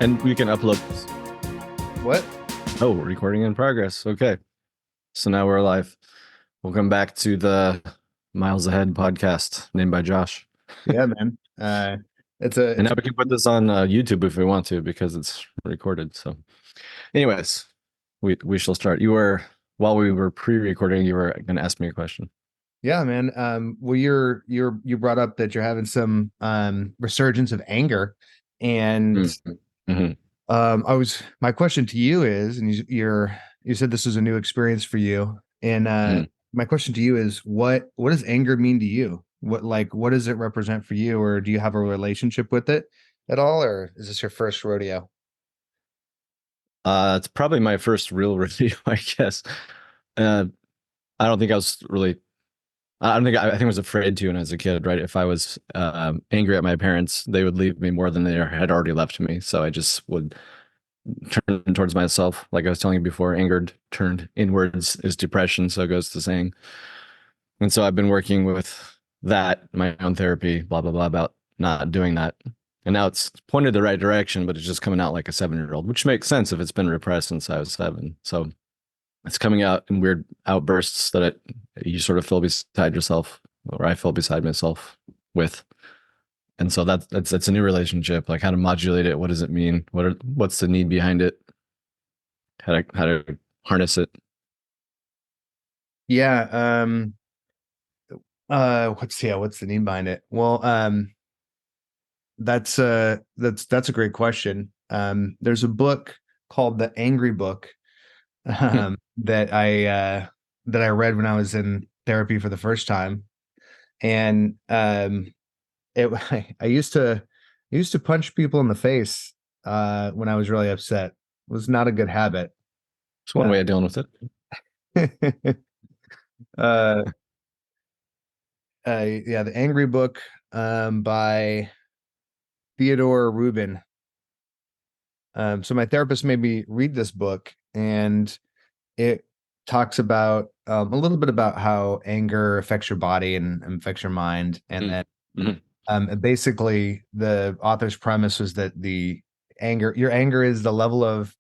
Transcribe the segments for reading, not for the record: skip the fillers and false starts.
And we can upload this. What? Oh, recording in progress. Okay. So now we're live. Welcome back to the Miles Ahead podcast named by Josh. Yeah, man. It's And a now we can put this on YouTube if we want to because it's recorded. So, anyways, we shall start. While we were pre-recording, you were going to ask me a question. yeah, man. Well, you brought up that you're having some resurgence of anger, and Mm-hmm. my question to you is, and you said this was a new experience for you, and Mm-hmm. my question to you is, what does anger mean to you? What does it represent for you, or do you have a relationship with it at all, or is this your first rodeo? It's probably my first real review, I guess. Uh, I don't think I was really. I think I was afraid to when I was a kid, right? If I was angry at my parents, they would leave me more than they had already left me. So I just would turn towards myself. Like I was telling you before, anger turned inwards is depression. So it goes to saying. And so I've been working with that, my own therapy, blah, blah, blah, about not doing that. And now it's pointed the right direction, but it's just coming out like a 7-year-old, which makes sense if it's been repressed since I was 7. So it's coming out in weird outbursts that you sort of feel beside yourself, or I feel beside myself with. And so that's a new relationship. Like how to modulate it. What does it mean? What's the need behind it? How to harness it. Yeah. What's the name behind it? Well, that's a great question. There's a book called The Angry Book that I read when I was in therapy for the first time, and it I used to punch people in the face when I was really upset. It was not a good habit. It's one way of dealing with it. uh, yeah, The Angry Book by Theodore Rubin. So my therapist made me read this book, and it talks about a little bit about how anger affects your body and affects your mind, and then Mm-hmm. basically the author's premise was that your anger is the level of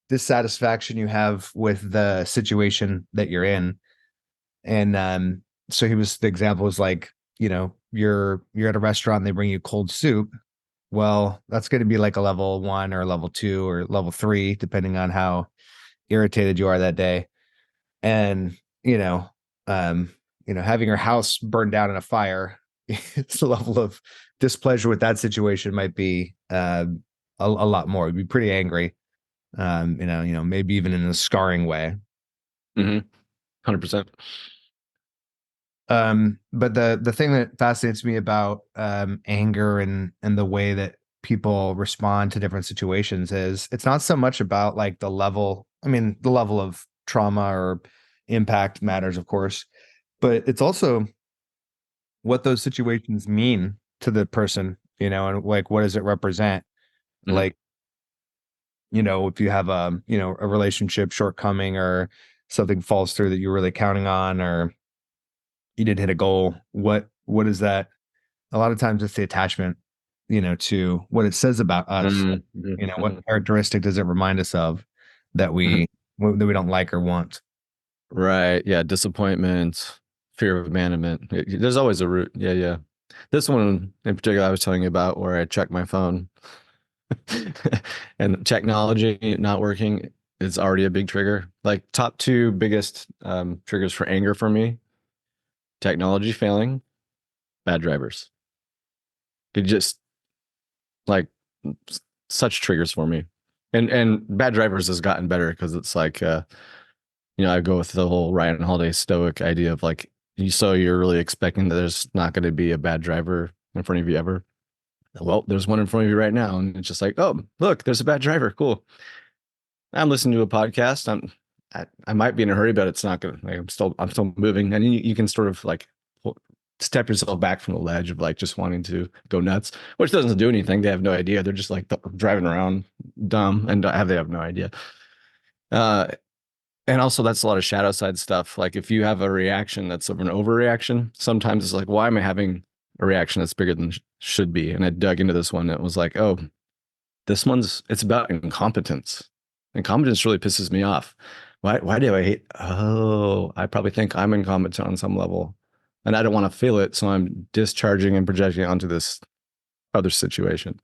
dissatisfaction you have with the situation that you're in, and so the example was like, you're at a restaurant, they bring you cold soup. Well, that's going to be like a level 1 or level 2 or level 3, depending on how irritated you are that day. And, um, having your house burned down in a fire, it's the level of displeasure with that situation might be a lot more. You'd be pretty angry, maybe even in a scarring way. Mm-hmm. 100%. But the thing that fascinates me about anger and the way that people respond to different situations is it's not so much about like the level. I mean, the level of trauma or impact matters, of course, but it's also what those situations mean to the person, and like what does it represent? Mm-hmm. Like, if you have a relationship shortcoming or something falls through that you're really counting on, or you didn't hit a goal, what is that? A lot of times it's the attachment, to what it says about us. Mm-hmm. What Mm-hmm. characteristic does it remind us of that Mm-hmm. we don't like or want? Right. Yeah. Disappointment, fear of abandonment. There's always a root. Yeah. Yeah. This one in particular, I was telling you about where I check my phone and technology not working is already a big trigger. Like top two biggest triggers for anger for me: technology failing, bad drivers. It just like such triggers for me. And bad drivers has gotten better because it's like I go with the whole Ryan Holiday stoic idea of like you're really expecting that there's not going to be a bad driver in front of you ever. Well, there's one in front of you right now, and it's just like, oh, look, there's a bad driver. Cool. I'm listening to a podcast. I might be in a hurry, but it's not gonna. Like, I'm still moving, and you can sort of like step yourself back from the ledge of like just wanting to go nuts, which doesn't do anything. They have no idea. They're just like driving around dumb, and they have no idea. Uh, and also that's a lot of shadow side stuff. Like if you have a reaction that's of an overreaction, sometimes it's like, why am I having a reaction that's bigger than should be? And I dug into this one. It was like, oh, This one's it's about incompetence. Incompetence really pisses me off. Why do I hate? Oh, I probably think I'm incompetent on some level, and I don't want to feel it, so I'm discharging and projecting onto this other situation.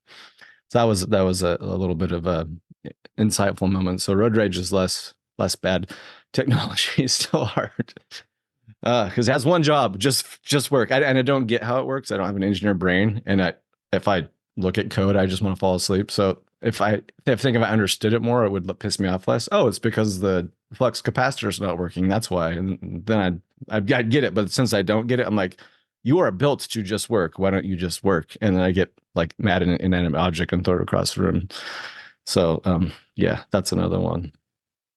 So that was a little bit of a insightful moment. So road rage is less bad. Technology is still hard. Because it has one job, just work. And I don't get how it works. I don't have an engineer brain, and if I look at code, I just want to fall asleep. So if I understood it more, it would piss me off less. Oh, it's because the flux capacitor is not working. That's why. And then I'd get it. But since I don't get it, I'm like, you are built to just work. Why don't you just work? And then I get like mad at an inanimate object and throw it across the room. So yeah, that's another one.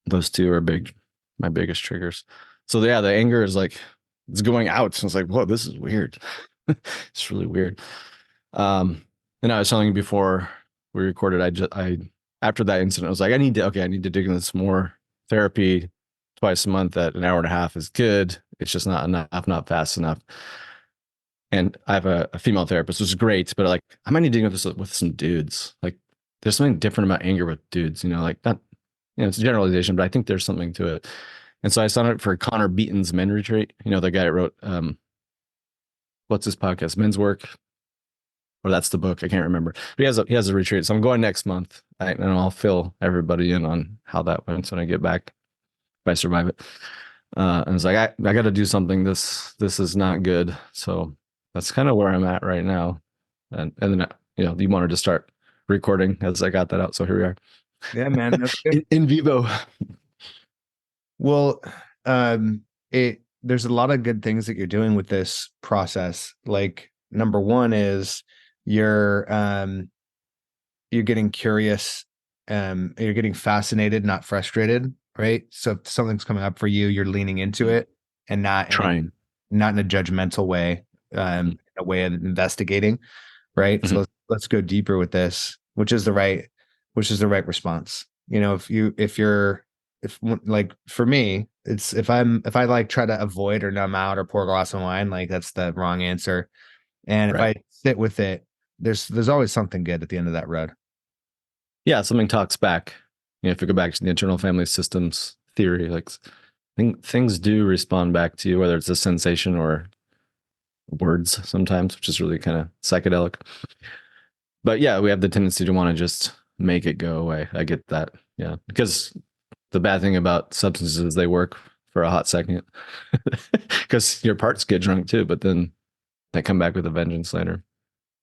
Those two are my biggest triggers. So yeah, the anger is like it's going out. So it's like, whoa, this is weird. It's really weird. And I was telling you before we recorded, I after that incident, I was like, I need to dig into this more. Therapy twice a month at an hour and a half is good. It's just not enough, not fast enough. And I have a female therapist, which is great, but like I might need to dig into this with some dudes. Like there's something different about anger with dudes, like not, it's a generalization, but I think there's something to it. And so I signed up for Connor Beaton's Men Retreat. The guy that wrote what's his podcast? Men's Work, or that's the book. I can't remember. But he has a retreat. So I'm going next month, and I'll fill everybody in on how that went when I get back, if I survive it. And it's like I got to do something. This is not good. So that's kind of where I'm at right now. And then you wanted to start recording as I got that out. So here we are. Yeah, man, that's good. in vivo. Well, there's a lot of good things that you're doing with this process. Like number one is you're getting curious, you're getting fascinated, not frustrated, right? So if something's coming up for you, you're leaning into it and Trying. not in a judgmental way, a way of investigating, right? Mm-hmm. So let's go deeper with this, which is the right response. If like for me, it's if I like try to avoid or numb out or pour a glass of wine, like that's the wrong answer. And if Right. I sit with it, there's always something good at the end of that road. Yeah, something talks back. If you go back to the internal family systems theory, like things do respond back to you, whether it's a sensation or words sometimes, which is really kind of psychedelic. But yeah, we have the tendency to want to just make it go away. I get that. Yeah. Because the bad thing about substances is they work for a hot second because your parts get drunk too, but then they come back with a vengeance later.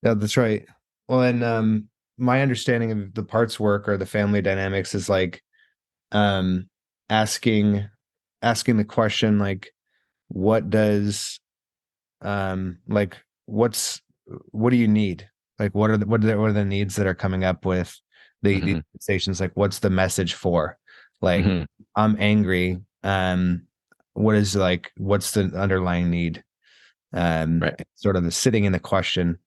Yeah, that's right. Well, and my understanding of the parts work or the family dynamics is like um asking the question like what does like what do you need? Like what are the needs that are coming up with the Mm-hmm. stations? Like what's the message for? Like Mm-hmm. I'm angry. What's the underlying need? Right. Sort of the sitting in the question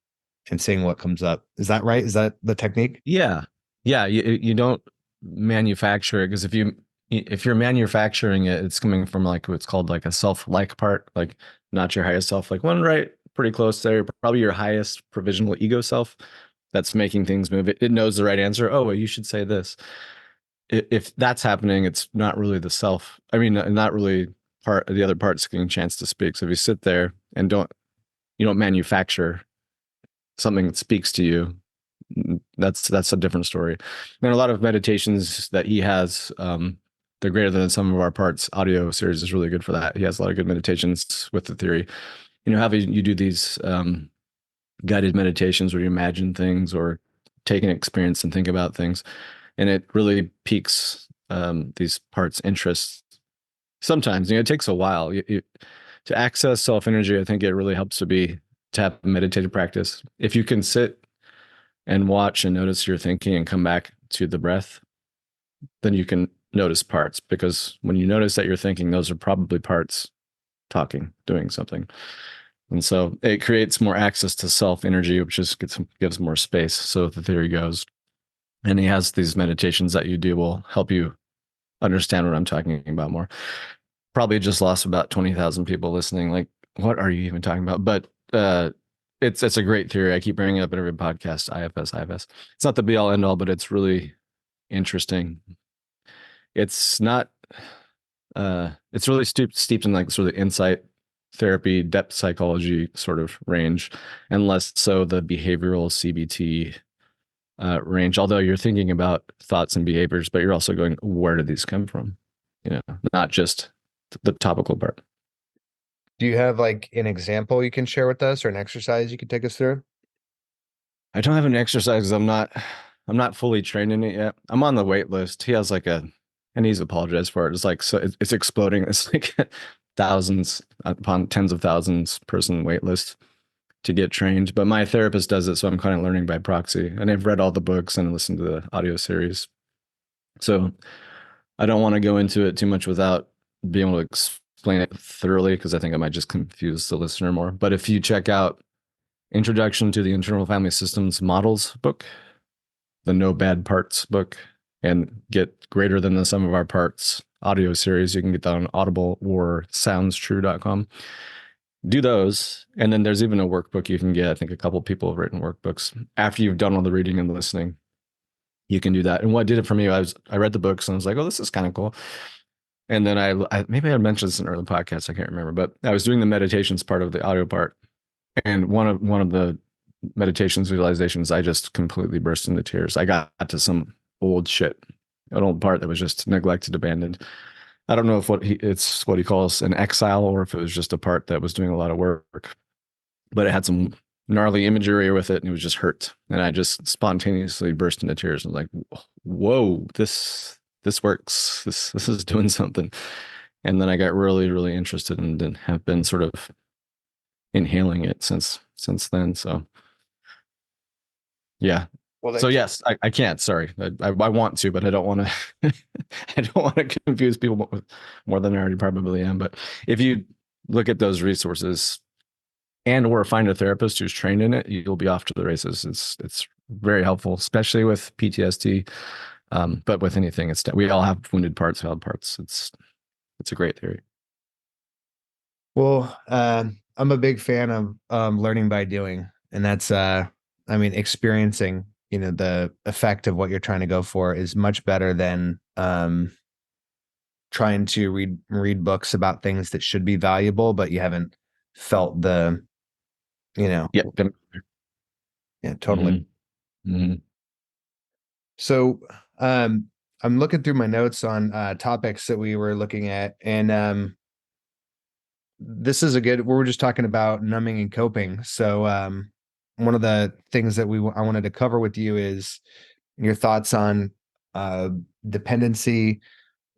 and seeing what comes up. Is that right? Is that the technique? Yeah. Yeah. You don't manufacture it because if you're manufacturing it, it's coming from like what's called like a self-like part, like not your highest self, like one right pretty close there, probably your highest provisional ego self that's making things move. It knows the right answer. Oh, well, you should say this. If that's happening, it's not really the self. I mean, not really part of the other parts getting a chance to speak. So if you sit there and you don't manufacture something that speaks to you, that's a different story. And a lot of meditations that he has, they're greater than some of our parts. Audio series is really good for that. He has a lot of good meditations with the theory. Having you do these guided meditations where you imagine things or take an experience and think about things, and it really piques these parts' interests. Sometimes it takes a while to access self energy. I think it really helps to have meditative practice. If you can sit and watch and notice your thinking and come back to the breath, then you can notice parts, because when you notice that you're thinking, those are probably parts talking, doing something. And so it creates more access to self energy, which just gives more space. So the theory goes. And he has these meditations that you do will help you understand what I'm talking about more. Probably just lost about 20,000 people listening. Like, what are you even talking about? But it's a great theory. I keep bringing it up in every podcast. IFS. It's not the be all end all, but it's really interesting. It's not. It's really steeped in like sort of insight therapy, depth psychology sort of range, and less so the behavioral CBT range. Although you're thinking about thoughts and behaviors, but you're also going, where did these come from? You know, not just the topical part. Do you have like an example you can share with us or an exercise you can take us through? I don't have an exercise 'cause I'm not fully trained in it yet. I'm on the wait list. He has like a, and he's apologized for it. It's like, so it's exploding. It's like thousands upon tens of thousands person wait list to get trained. But my therapist does it. So I'm kind of learning by proxy, and I've read all the books and listened to the audio series. So I don't want to go into it too much without being able to explain it thoroughly, because I think I might just confuse the listener more. But if you check out Introduction to the Internal Family Systems Models book, the No Bad Parts book, and get Greater Than the Sum of Our Parts audio series, you can get that on Audible or soundstrue.com. Do those. And then there's even a workbook you can get. I think a couple people have written workbooks. After you've done all the reading and listening, you can do that. And what did it for me, I read the books and I was like, oh, this is kind of cool. And then I maybe I mentioned this in early podcasts, I can't remember, but I was doing the meditations part of the audio part. And one of the meditations visualizations, I just completely burst into tears. I got to some old shit, an old part that was just neglected, abandoned. I don't know if it's what he calls an exile, or if it was just a part that was doing a lot of work, but it had some gnarly imagery with it, and it was just hurt. And I just spontaneously burst into tears and was like, whoa, this works. This is doing something. And then I got really, really interested and have been sort of inhaling it since then. So yeah. Well, So yes, I can't. Sorry, I want to, but I don't want to. I don't want to confuse people more than I already probably am. But if you look at those resources and or find a therapist who's trained in it, you'll be off to the races. It's very helpful, especially with PTSD. But with anything, we all have wounded parts, valid parts. It's a great theory. Well, I'm a big fan of learning by doing, and that's I mean, experiencing, you know, the effect of what you're trying to go for is much better than trying to read books about things that should be valuable, but you haven't felt the, you know. Yeah. Yeah, totally. Mm-hmm. Mm-hmm. So I'm looking through my notes on topics that we were looking at, and this is we were just talking about numbing and coping. So one of the things that I wanted to cover with you is your thoughts on dependency,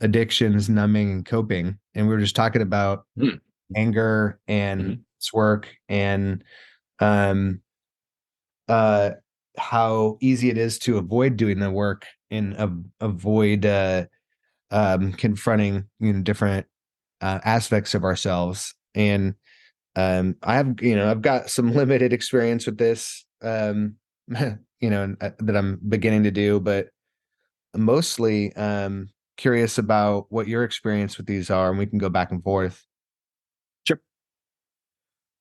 addictions, numbing, and coping. And we were just talking about anger and its work, and how easy it is to avoid doing the work and avoid confronting, you know, different aspects of ourselves. And I've got some limited experience with this, you know, that I'm beginning to do, but mostly curious about what your experience with these are, and we can go back and forth. Sure.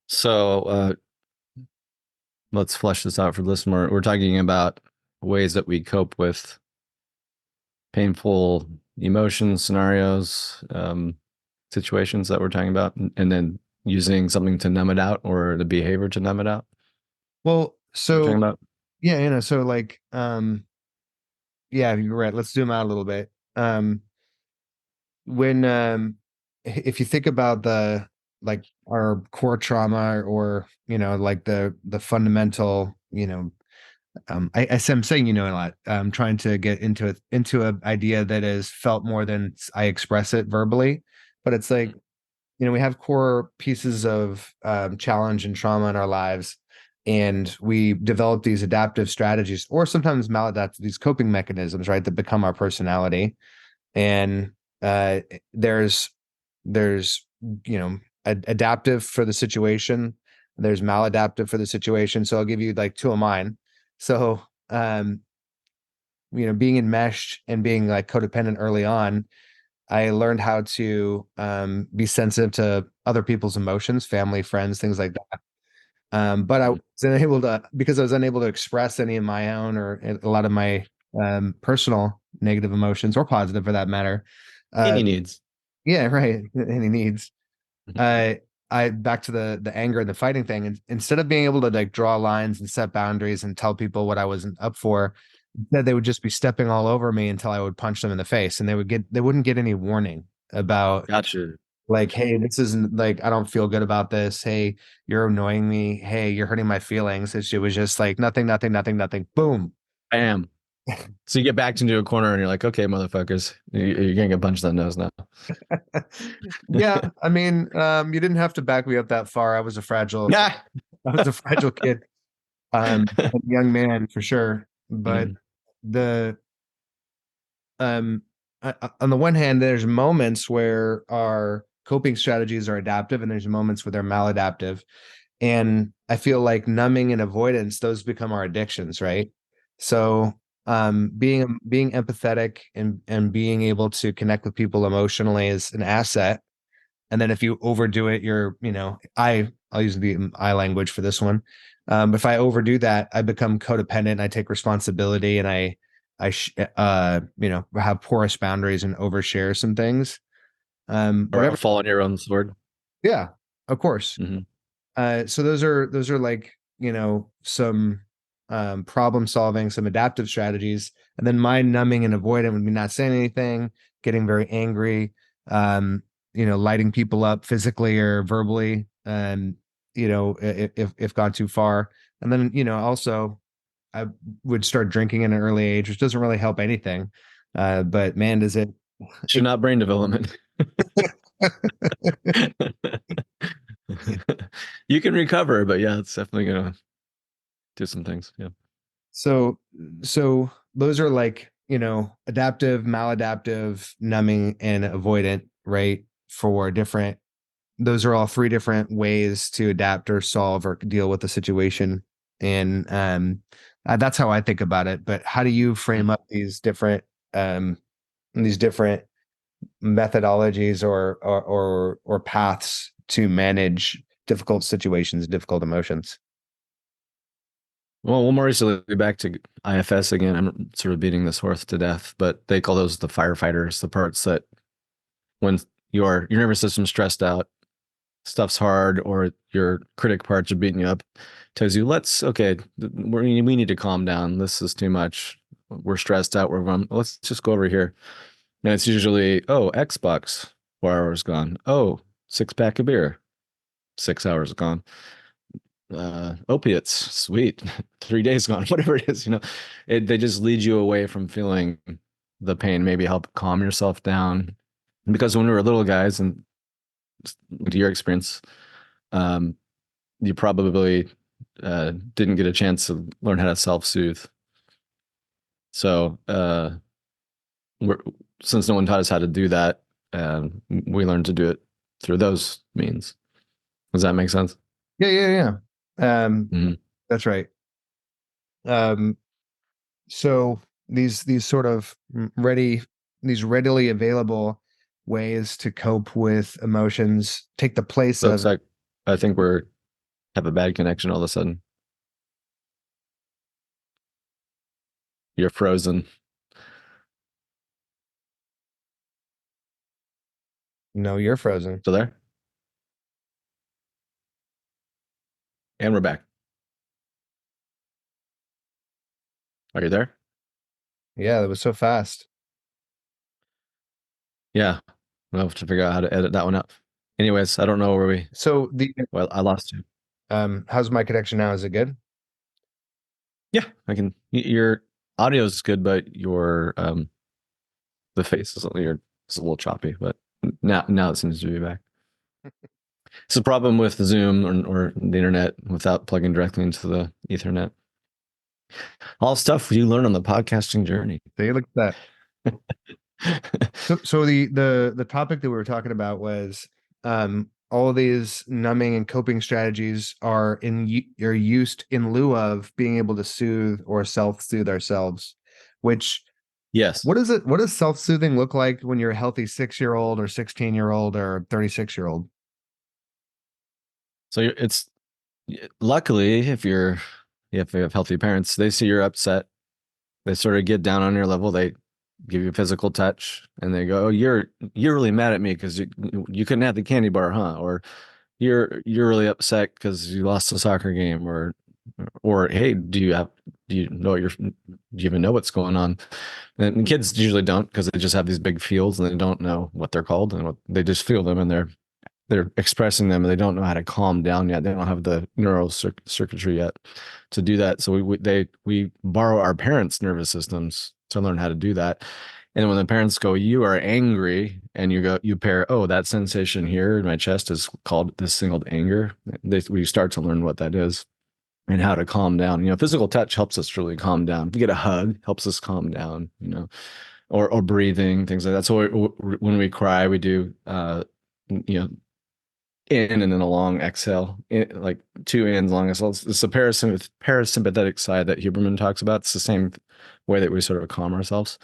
So let's flesh this out for the listener. We're talking about ways that we cope with painful emotions, scenarios, situations that we're talking about, and then using something to numb it out, or the behavior to numb it out. Well, so talking about? Yeah, you know, so like yeah, you're right. Let's zoom out a little bit. When if you think about like our core trauma, or, you know, like the fundamental, you know, I'm saying, you know, a lot. I'm trying to get into an idea that is felt more than I express it verbally, but it's like, you know, we have core pieces of challenge and trauma in our lives, and we develop these adaptive strategies, or sometimes maladaptive, these coping mechanisms, right, that become our personality. And there's you know, adaptive for the situation, there's maladaptive for the situation. So I'll give you like two of mine. So you know, being enmeshed and being like codependent early on, I learned how to be sensitive to other people's emotions, family, friends, things like that. But I Mhm. was unable to, because I was unable to express any of my own or a lot of my personal negative emotions or positive for that matter. Uh, Any needs. yeah, right. Any needs. Mhm. Uh, I back to the anger and the fighting thing. And instead of being able to like draw lines and set boundaries and tell people what I wasn't up for, that they would just be stepping all over me until I would punch them in the face, and they wouldn't get any warning about Gotcha. like, hey, this isn't like I don't feel good about this. Hey, you're annoying me. Hey, you're hurting my feelings. It was just like nothing, nothing, nothing, nothing. Boom. Bam. So you get backed into a corner and you're like, okay, motherfuckers, you're gonna get punched in the nose now. Yeah, I mean, you didn't have to back me up that far. Yeah. I was a fragile kid, a young man for sure. But Mhm. the um on the one hand, there's moments where our coping strategies are adaptive and there's moments where they're maladaptive. And I feel like numbing and avoidance, those become our addictions, right? So being empathetic and being able to connect with people emotionally is an asset. And then if you overdo it, I'll use the I language for this one. If I overdo that, I become codependent. I take responsibility, and have porous boundaries and overshare some things. Or Whatever. fall on your own sword. Yeah, of course. Hmm. So those are like some problem solving, some adaptive strategies, and then my numbing and avoidant would be not saying anything, getting very angry, um, lighting people up physically or verbally, and if gone too far, and then also I would start drinking at an early age, which doesn't really help anything. But man, does it. Should not brain development. You can recover, but yeah, it's definitely gonna do some things. Yeah. So, so those are like, adaptive, maladaptive, numbing, and avoidant, right? For different, those are all three different ways to adapt or solve or deal with the situation. And that's how I think about it. But how do you frame up um, these different methodologies or paths to manage difficult situations, difficult emotions? Well, more recently back to IFS again. I'm sort of beating this horse to death, but they call those the firefighters, the parts that when your nervous system's stressed out, stuff's hard, or your critic parts are beating you up, tells you, okay, we need to calm down. This is too much. We're stressed out. Let's just go over here. And it's usually, oh, Xbox, 4 hours gone. Oh, six pack of beer, 6 hours gone. Opiates, sweet, 3 days gone. Whatever it is, they just lead you away from feeling the pain. Maybe help calm yourself down. Because when we were little guys, and to your experience, um, you probably didn't get a chance to learn how to self-soothe. So we're, since no one taught us how to do that, we learned to do it through those means. Does that make sense? Yeah, yeah, yeah. Mhm. That's right. Um, so these sort of these readily available ways to cope with emotions take the place Looks of. like I think we're have a bad connection all of a sudden. You're frozen. No, you're frozen. Still there? And we're back. Are you there? Yeah, that was so fast. Yeah. We'll have to figure out how to edit that one out. Anyways, I don't know where we. So the Well, I lost you. how's my connection now? Is it good? Yeah, I can. Your audio is good, but your the face is it's a little choppy. But now it seems to be back. It's a problem with Zoom or the internet without plugging directly into the Ethernet. All stuff you learn on the podcasting journey. So you look at that. So the topic that we were talking about was all of these numbing and coping strategies are used in lieu of being able to soothe or self-soothe ourselves, which Yes. what does self-soothing look like when you're a healthy 6-year-old or 16-year-old or 36-year-old? So it's Luckily, if you have healthy parents, they see you're upset. They sort of get down on your level. They give you a physical touch, and they go, "Oh, you're really mad at me because you couldn't have the candy bar, huh?" Or you're really upset because you lost the soccer game, or hey, do you know do you even know what's going on? And kids usually don't because they just have these big feels and they don't know what they're called and they just feel them and they're expressing them and they don't know how to calm down yet. They don't have the neural circuitry yet to do that. So we borrow our parents' nervous systems to learn how to do that. And when the parents go, "You are angry," and you pair, "Oh, that sensation here in my chest is called this thing called anger." We start to learn what that is and how to calm down. Physical touch helps us really calm down. If we get a hug, helps us calm down. Or breathing, things like that. So when we cry, we do you know in and then a long exhale, like two ins, long exhales. It's the parasympathetic side that Huberman talks about. It's the same way that we sort of calm ourselves.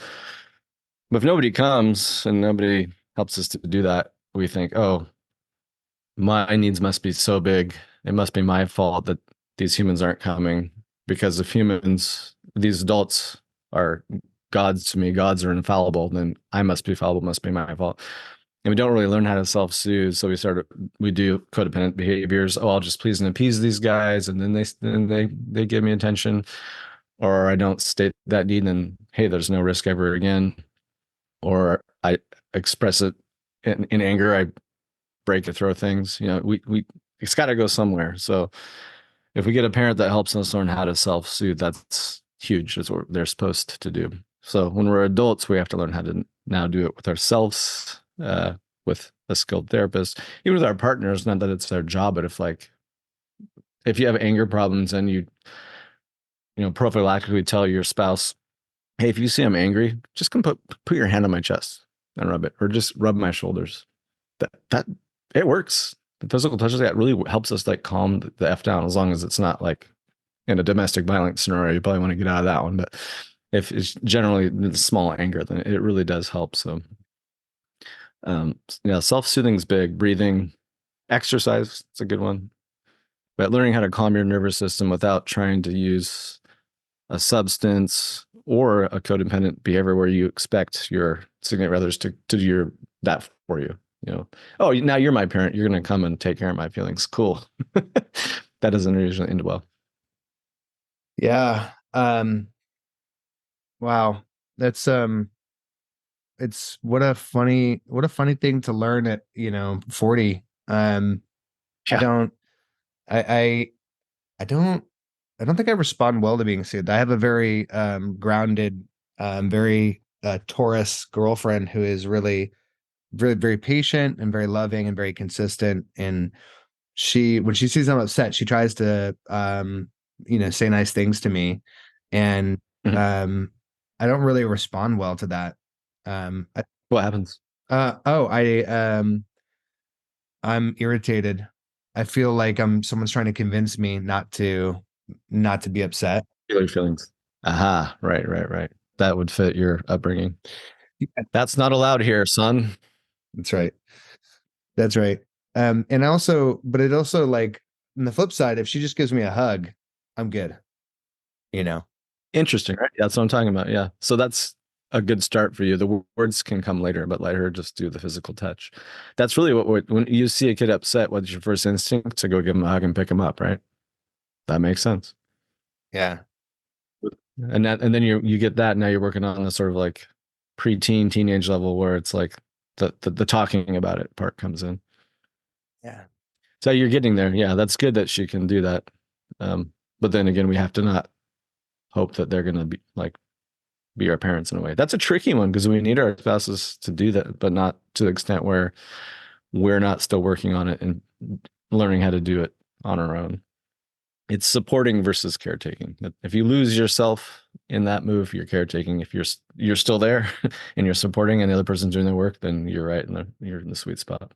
But if nobody comes and nobody helps us to do that, we think, "Oh, my needs must be so big. It must be my fault that these humans aren't coming because if humans, these adults are gods to me, gods are infallible, then I must be fallible, must be my fault." And we don't really learn how to self-soothe. So we do codependent behaviors. Oh, I'll just please and appease these guys. And then they give me attention, or I don't state that need. And hey, there's no risk ever again. Or I express it in anger. I break or throw things. It's got to go somewhere. So if we get a parent that helps us learn how to self-soothe, that's huge. That's what they're supposed to do. So when we're adults, we have to learn how to now do it with ourselves, with a skilled therapist, even with our partners. Not that it's their job, but if you have anger problems and you prophylactically tell your spouse, "Hey, if you see I'm angry, just come put your hand on my chest and rub it, or just rub my shoulders." That it works. The physical touch that really helps us like calm the f down, as long as it's not like in a domestic violence scenario. You probably want to get out of that one, but if it's generally small anger, then it really does help. So yeah, self-soothing is big. Breathing, exercise, it's a good one. But learning how to calm your nervous system without trying to use a substance or a codependent behavior where you expect your significant others to do that for you. Oh, now you're my parent. You're going to come and take care of my feelings. Cool. That doesn't usually end well. Yeah. Wow. That's it's what a funny thing to learn at 40. I Yeah. don't I I don't I don't think I respond well to being soothed. I have a very grounded, very Taurus girlfriend who is really very, very patient and very loving and very consistent. And when she sees I'm upset, she tries to say nice things to me. And Mhm. um I don't really respond well to that. I, What happens? oh, I'm irritated. I feel like someone's trying to convince me not to be upset. Feel your feelings. Aha. Right, right, right. That would fit your upbringing. Yeah, That's not allowed here, son. that's right. That's right. But it also, like, on the flip side, if she just gives me a hug, I'm good, you know? Interesting, right? That's what I'm talking about. Yeah. So that's a good start for you. The words can come later, but let her just do the physical touch. That's really when you see a kid upset, what's your first instinct? To go give him a hug and pick him up, right? That makes sense. Yeah. And then you get that. Now you're working on the sort of like preteen, teenage level where it's like the talking about it part comes in. Yeah. So you're getting there. Yeah, that's good that she can do that. But then again, we have to not hope that they're gonna be our parents in a way. That's a tricky one because we need our spouses to do that, but not to the extent where we're not still working on it and learning how to do it on our own. It's supporting versus caretaking. If you lose yourself in that move, you're caretaking. If you're still there and you're supporting and the other person's doing the work, then you're right and you're in the sweet spot.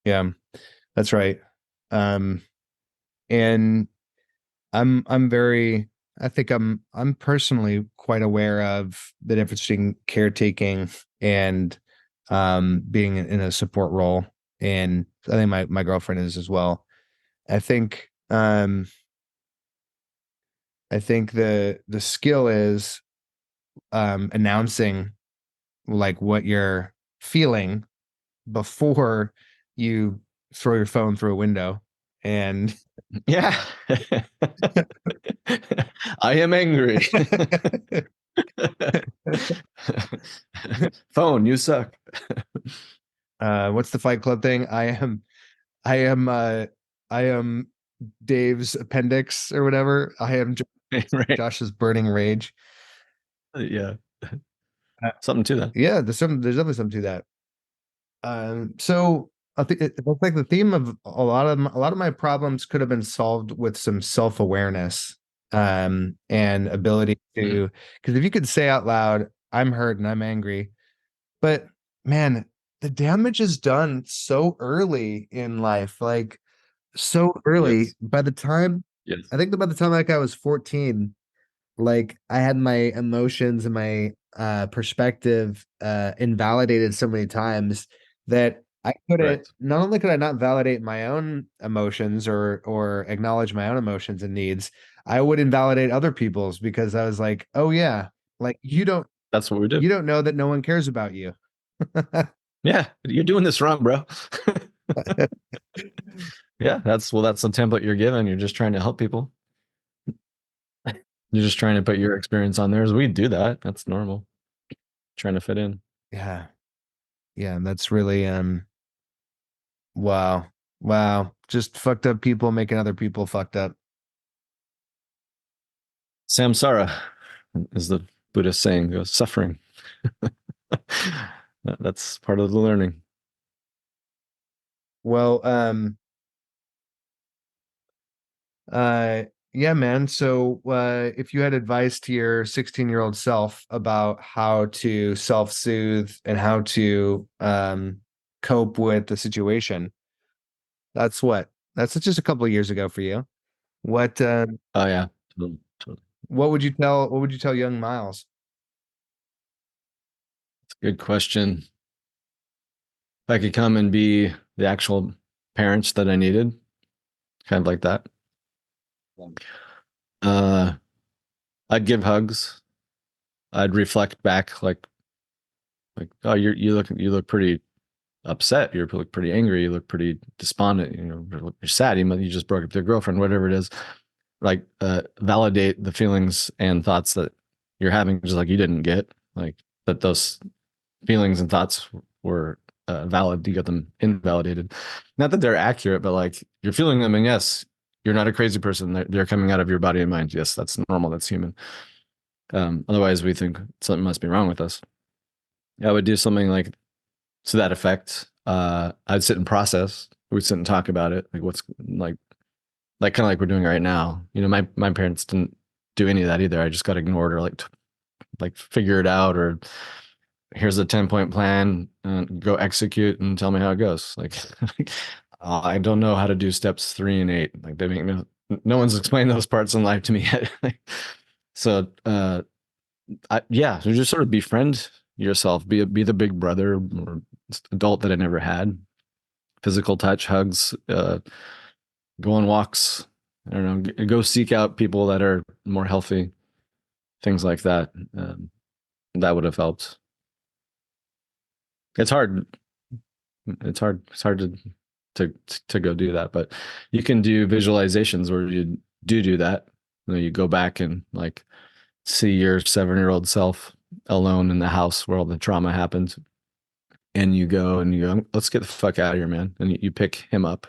Yeah. That's right. Um, and I'm very I think I'm personally quite aware of the difference between caretaking and being in a support role. And I think my girlfriend is as well. I think Um, I think the skill is announcing like what you're feeling before you throw your phone through a window. And Yeah. I am angry. Phone, you suck. what's the Fight Club thing? I am I am Dave's appendix or whatever. I am Right. Josh's burning rage. Yeah. Uh, Something to that. yeah, there's definitely something to that. So I think it looks like the theme of a lot of my problems could have been solved with some self-awareness, and ability Mhm. to, because if you could say out loud, I'm hurt and I'm angry, but man, the damage is done so early in life, like so early. Yes. By the time Yes. I think that by the time like I was 14, like I had my emotions and my perspective invalidated so many times that I couldn't, Correct. not only could I not validate my own emotions or acknowledge my own emotions and needs, I would invalidate other people's, because I was like, oh yeah, like That's what we do. you don't know that no one cares about you. Yeah. You're doing this wrong, bro. Yeah. That's the template you're given. You're just trying to help people. You're just trying to put your experience on theirs. We do that. That's normal. Trying to fit in. Yeah. Yeah, that's really wow. Wow. Just fucked up people making other people fucked up. Samsara is the Buddhist saying, goes suffering. That's part of the learning. Well, uh, yeah, man. So, if you had advice to your 16-year-old self about how to self-soothe and how to cope with the situation, that's what. That's just a couple of years ago for you. What Oh yeah. Totally, totally. what would you tell young Miles? Good question. If I could come and be the actual parents that I needed, kind of like that. Uh, I'd give hugs. I'd reflect back like, oh, you look pretty upset. You look pretty angry. You look pretty despondent. You know, you're sad. You just broke up with your girlfriend, whatever it is. Like, validate the feelings and thoughts that you're having, just like you didn't get. Like that those feelings and thoughts were valid. You got them invalidated. Not that they're accurate, but like you're feeling them, and yes, you're not a crazy person. They're coming out of your body and mind. Yes, that's normal. That's human. Otherwise, we think something must be wrong with us. I would do something like to that effect. I'd sit and process. We'd sit and talk about it, like what's like kind of like we're doing right now. You know, my parents didn't do any of that either. I just got ignored or like figure it out, or here's a 10-point plan, go execute and tell me how it goes. Like, I don't know how to do steps 3 and 8. Like they make no one's explained those parts in life to me yet. So, yeah, so just sort of befriend yourself, be the big brother or adult that I never had. Physical touch, hugs, go on walks. I don't know, go seek out people that are more healthy, things like that. That would have helped. It's hard. It's hard. It's hard to to go do that, but you can do visualizations where you do that. You know, you go back and like see your 7-year-old self alone in the house where all the trauma happened, and you go and you go, let's get the fuck out of here, man. And you pick him up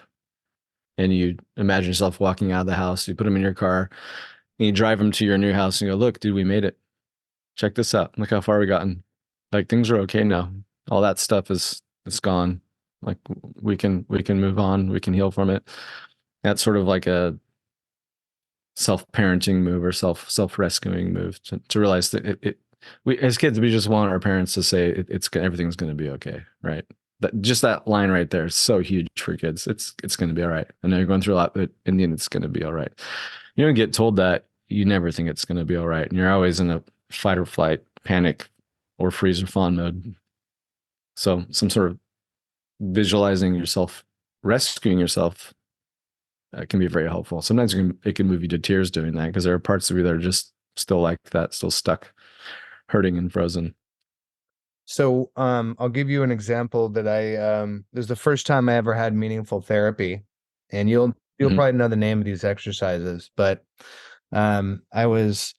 and you imagine yourself walking out of the house. You put him in your car and you drive him to your new house and you go, look, dude, we made it. Check this out. Look how far we gotten. Like things are okay now. All that stuff is gone. Like we can move on. We can heal from it. That's sort of like a self-parenting move or self-rescuing move to realize that we as kids we just want our parents to say it's everything's going to be okay, right? That just that line right there is so huge for kids. It's going to be all right. I know you're going through a lot, but in the end, it's going to be all right. You don't get told that, you never think it's going to be all right, and you're always in a fight or flight, panic, or freeze or fawn mode. So some sort of visualizing yourself rescuing yourself can be very helpful. Sometimes it can move you to tears doing that because there are parts of you that are just still like that, still stuck, hurting and frozen. So I'll give you an example that this is the first time I ever had meaningful therapy, and you'll Mhm. probably know the name of these exercises, but I was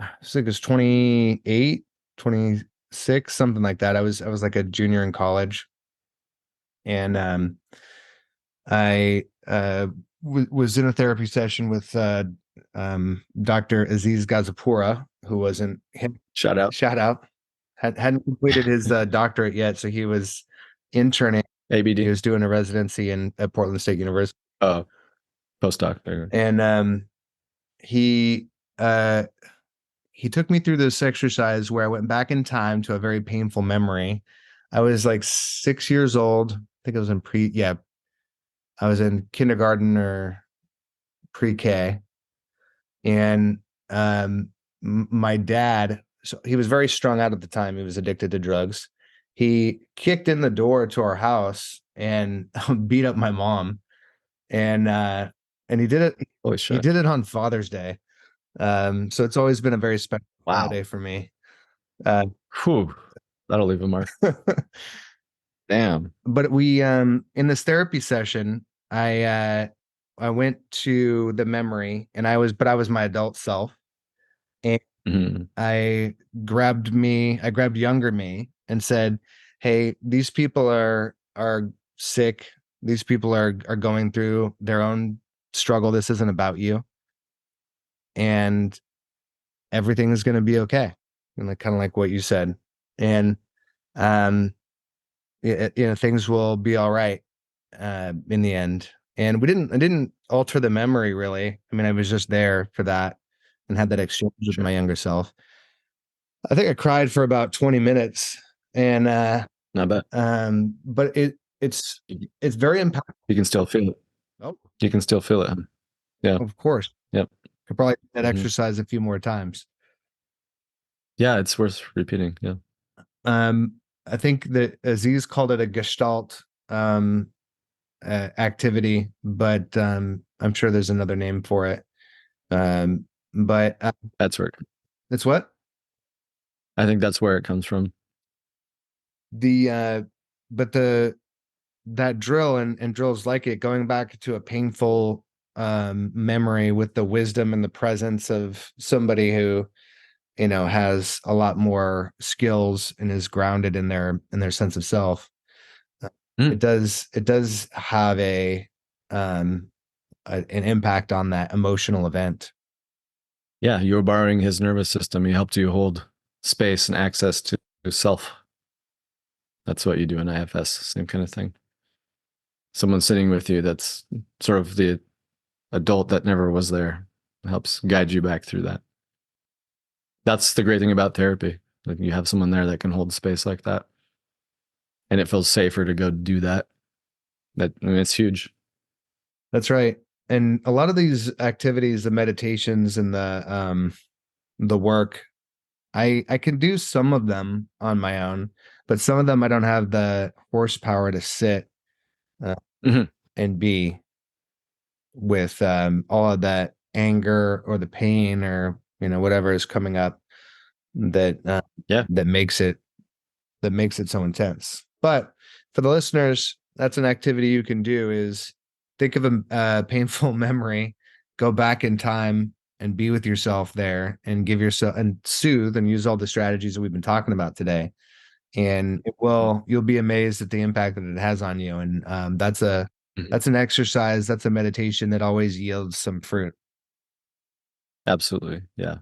I think it was 28, 26, something like that. I was like a junior in college, and I was in a therapy session with Dr. Aziz Gazapura, who wasn't him. Shout out Shout out. Hadn't completed his doctorate yet, so he was interning. He ABD. was doing a residency at Portland State University, Oh, postdoc there. and he uh, he took me through this exercise where I went back in time to a very painful memory. I was like 6 years old. I think I was in I was in kindergarten or pre-K, and my dad, so he was very strung out at the time. He was addicted to drugs. He kicked in the door to our house and beat up my mom, and and Holy he shit. did it on Father's Day. So it's always been a very special Wow. holiday for me. Uh, Whew. That'll leave a mark. Damn. but we in this therapy session, I went to the memory, and I was my adult self, and Mhm. I grabbed younger me and said, "Hey, these people are sick. These people are going through their own struggle. This isn't about you, and everything is going to be okay." And like kind of like what you said, and um, things will be all right in the end. And I didn't alter the memory really. I mean, I was just there for that and had that exchange with my Sure. younger self. I think I cried for about 20 minutes, and Not bad. but You it's very impactful. you can still feel it. Oh, You can still feel it. Huh? Yeah. of course. Yep. Could probably do that Mhm. exercise a few more times. Yeah, it's worth repeating. Yeah. Um, I think that Aziz called it a gestalt activity, but I'm sure there's another name for it. But That's where it's what I think that's where it comes from. the but the that drill and drills like it, going back to a painful memory with the wisdom and the presence of somebody who has a lot more skills and is grounded in their sense of self. uh, Mm. it does have um an impact on that emotional event. Yeah, you were borrowing his nervous system. He helped you hold space and access to self. That's what you do in IFS, same kind of thing. Someone sitting with you that's sort of the adult that never was there helps guide you back through that. That's the great thing about therapy. Like you have someone there that can hold space like that, and it feels safer to go do that. I mean, it's huge. That's right. And a lot of these activities, the meditations and the work, I can do some of them on my own, but some of them I don't have the horsepower to sit uh, Mhm. and be with all of that anger or the pain or whatever is coming up that Yeah, that makes it so intense. But for the listeners, that's an activity you can do: is think of a painful memory, go back in time and be with yourself there, and give yourself and soothe and use all the strategies that we've been talking about today. And you'll be amazed at the impact that it has on you. And Mhm. that's an exercise, that's a meditation that always yields some fruit. Absolutely. Yeah,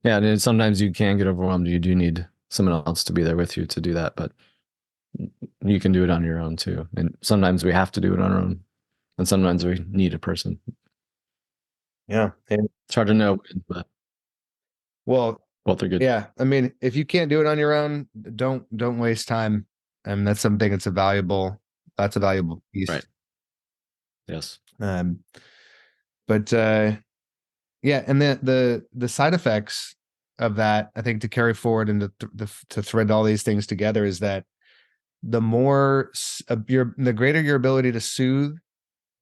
yeah. And then sometimes you can get overwhelmed. You do need someone else to be there with you to do that, but you can do it on your own too. And sometimes we have to do it on our own, and sometimes we need a person. Yeah. And It's hard to know, but well, both are good. yeah. I mean, if you can't do it on your own, don't waste time. And that's something that's a valuable piece. Right. Yes. Um, but yeah, and the side effects of that, I think, to carry forward and to thread all these things together, is that the greater your ability to soothe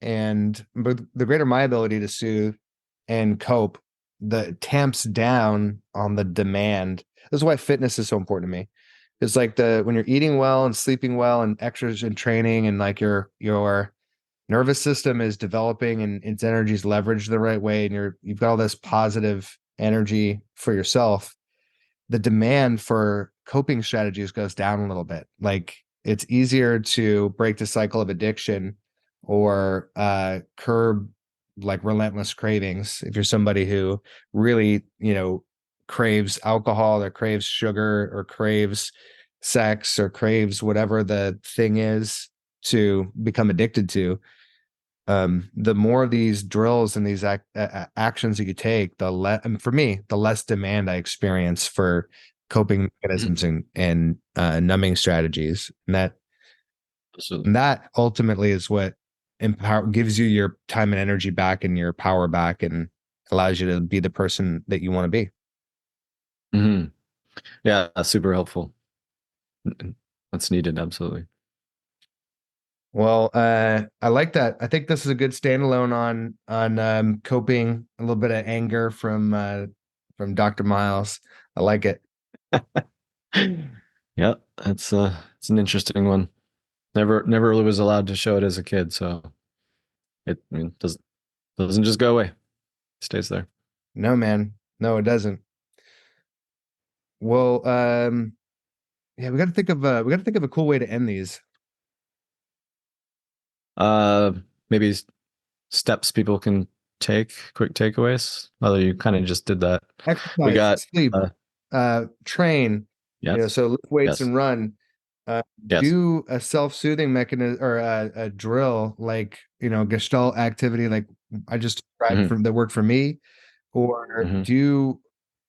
but the greater my ability to soothe and cope, the tamps down on the demand. This is why fitness is so important to me. It's like when you're eating well and sleeping well and exercise and training, and like your nervous system is developing and its energy is leveraged the right way, and you've got all this positive energy for yourself, the demand for coping strategies goes down a little bit. Like it's easier to break the cycle of addiction or curb like relentless cravings if you're somebody who really, craves alcohol or craves sugar or craves sex or craves whatever the thing is to become addicted to. The more of these drills and these actions that you take, the less, for me, the less demand I experience for coping mechanisms and numbing strategies. And that ultimately is what gives you your time and energy back and your power back and allows you to be the person that you want to be. Mm-hmm. Yeah, that's super helpful. That's needed, absolutely. Well, I like that. I think this is a good standalone on coping a little bit of anger from Dr. Miles. I like it. Yeah, it's an interesting one. Never really was allowed to show it as a kid, so I mean, doesn't just go away. It stays there. No, man. No, it doesn't. Well, yeah, we got to think of a cool way to end these. Uh, Maybe steps people can take, quick takeaways. Although you kind of just did that. We Exercise, got sleep, train, yes, so lift weights yes, and run. yes. Do a self-soothing mechanism or a drill like, Gestalt activity, like I just described Hmm. from that worked for me, or Hmm. do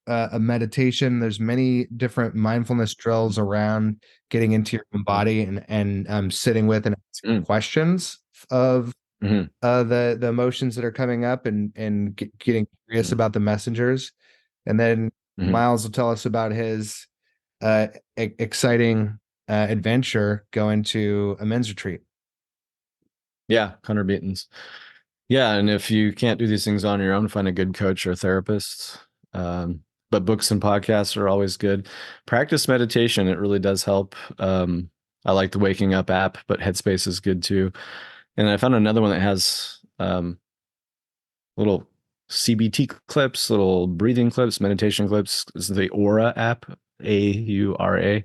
a meditation. There's many different mindfulness drills around getting into your own body and sitting with and asking Hmm. questions of Hmm. the emotions that are coming up and getting curious Hmm. about the messengers. And then Hmm. Miles will tell us about his exciting adventure going to a men's retreat. Yeah, 100 beatings. Yeah, and if you can't do these things on your own, find a good coach or therapist. But books and podcasts are always good. Practice meditation; it really does help. I like the Waking Up app, but Headspace is good too. And I found another one that has little CBT clips, little breathing clips, meditation clips. This is the Aura app, Aura.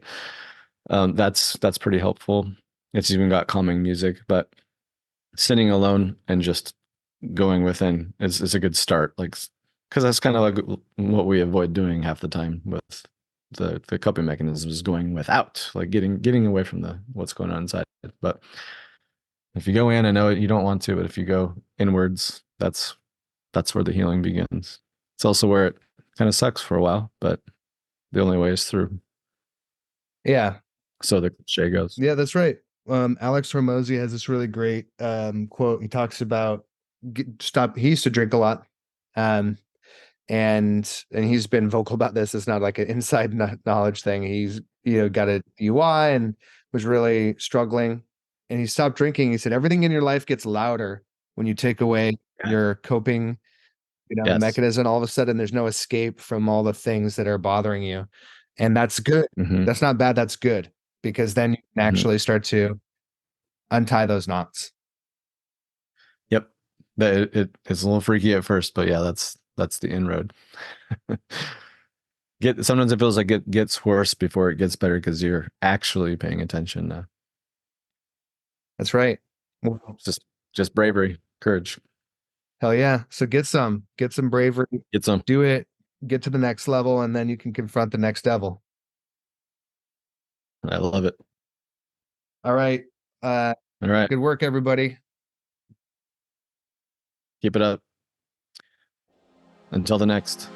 That's pretty helpful. It's even got calming music, but sitting alone and just going within is a good start. Like, because that's kind of like what we avoid doing half the time with the coping mechanisms, going without, like getting away from the what's going on inside. But if you go in, I know you don't want to, but if you go inwards, that's where the healing begins. It's also where it kind of sucks for a while, but the only way is through. Yeah, So the cliche goes. yeah, that's right. Alex Hormozy has this really great quote. He talks about stop. He used to drink a lot, um, and he's been vocal about this. It's not like an inside knowledge thing. He's got a DUI and was really struggling, and he stopped drinking. He said everything in your life gets louder when you take away Yeah. your coping, Yes. mechanism. All of a sudden, there's no escape from all the things that are bothering you, and that's good. Hmm. That's not bad. That's good because then you can Hmm. actually start to untie those knots. Yep. It's a little freaky at first, but yeah, that's the inroad. Sometimes it feels like it gets worse before it gets better because you're actually paying attention now. That's right. Well, It's just bravery, courage. hell yeah. So get some bravery, Get some. do it, get to the next level, and then you can confront the next devil. I love it. All right. Uh, All right. Good work, everybody. Keep it up. Until the next.